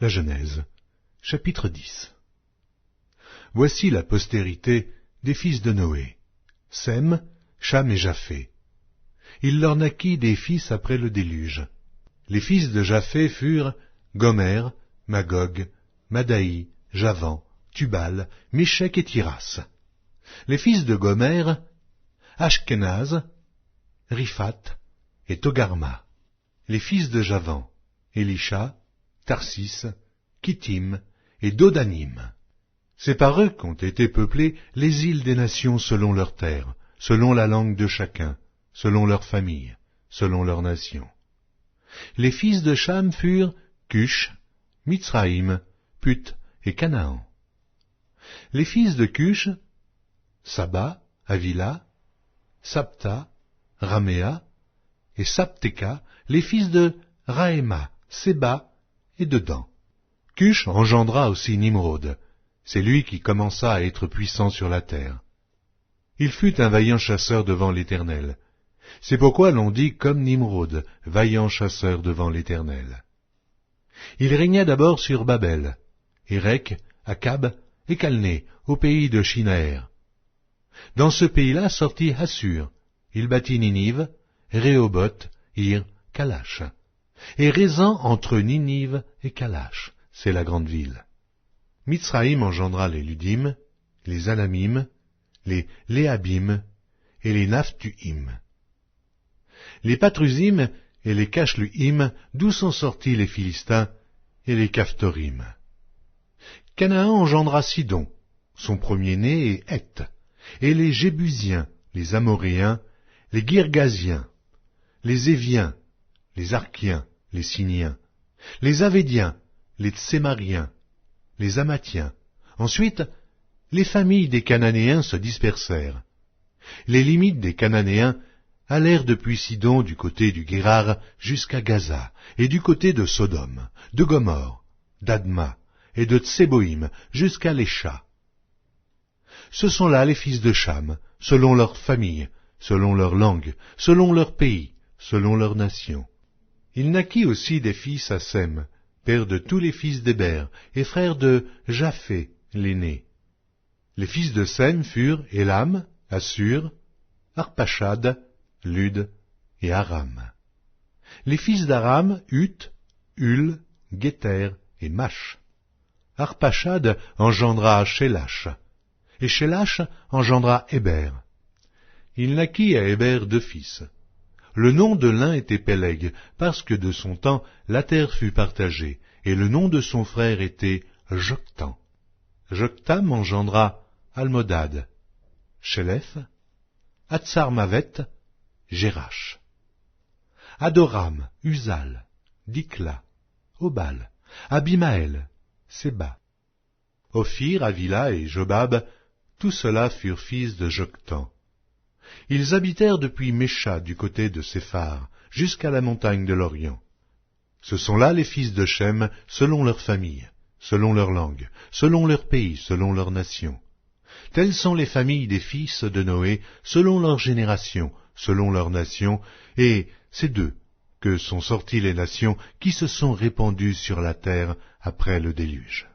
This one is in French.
La Genèse, chapitre 10. Voici la postérité des fils de Noé, Sem, Cham et Japheth. Il leur naquit des fils après le déluge. Les fils de Japheth furent Gomer, Magog, Madaï, Javan, Tubal, Méchec et Tiras. Les fils de Gomer, Ashkenaz, Riphath et Togarma. Les fils de Javan, Elisha, Tarsis, Kittim et Dodanim. C'est par eux qu'ont été peuplées les îles des nations selon leurs terres, selon la langue de chacun, selon leur famille, selon leur nation. Les fils de Cham furent Cush, Mitzraïm, Put et Canaan. Les fils de Cush, Saba, Havila, Sabta, Raméa et Sabteka, les fils de Raéma, Séba et Dedan. Cush engendra aussi Nimrod. C'est lui qui commença à être puissant sur la terre. Il fut un vaillant chasseur devant l'Éternel. C'est pourquoi l'on dit comme Nimrod, vaillant chasseur devant l'Éternel. Il régna d'abord sur Babel, Érec, Akab et Calné, au pays de Shinaër. Dans ce pays-là sortit Assur. Il bâtit Ninive, Rehoboth, Ir, Kalash. Et Rézan entre Ninive et Kalash, c'est la grande ville. Mitzraïm engendra les Ludim, les Anamim, les Léabim et les Naphtuim. Les Patrusim et les Cashluim, d'où sont sortis les Philistins, et les Caphtorim. Canaan engendra Sidon, son premier-né et Heth, et les Jébusiens, les Amoréens, les Girgasiens, les Éviens, les Arkiens, les Siniens, les Avédiens, les Tsémariens, les Amathiens. Ensuite, les familles des Cananéens se dispersèrent. Les limites des Cananéens allèrent depuis Sidon du côté du Guérar jusqu'à Gaza, et du côté de Sodome, de Gomorrhe, d'Adma et de Tseboïm jusqu'à Lécha. Ce sont là les fils de Cham, selon leur famille, selon leur langue, selon leur pays, selon leur nation. Il naquit aussi des fils à Sem, père de tous les fils d'Héber, et frère de Japheth, l'aîné. Les fils de Sem furent Élam, Assur, Arpachad, Lud et Aram. Les fils d'Aram, Huth, Hul, Guéter et Mash. Arpachad engendra Shélach, et Shélach engendra Héber. Il naquit à Héber 2 fils. Le nom de l'un était Péleg, parce que de son temps la terre fut partagée, et le nom de son frère était Joktan. Joktam engendra Almodad, Shélef, Hatsarmavet, Jérach. Adoram, Uzal, Dikla, Obal, Abimaël, Séba. Ophir, Havila et Jobab, tous ceux-là furent fils de Joktan. Ils habitèrent depuis Mécha du côté de Séphar, jusqu'à la montagne de l'Orient. Ce sont là les fils de Shem, selon leur famille, selon leur langue, selon leur pays, selon leur nation. Telles sont les familles des fils de Noé, selon leur génération, selon leur nation, et c'est d'eux que sont sorties les nations qui se sont répandues sur la terre après le déluge.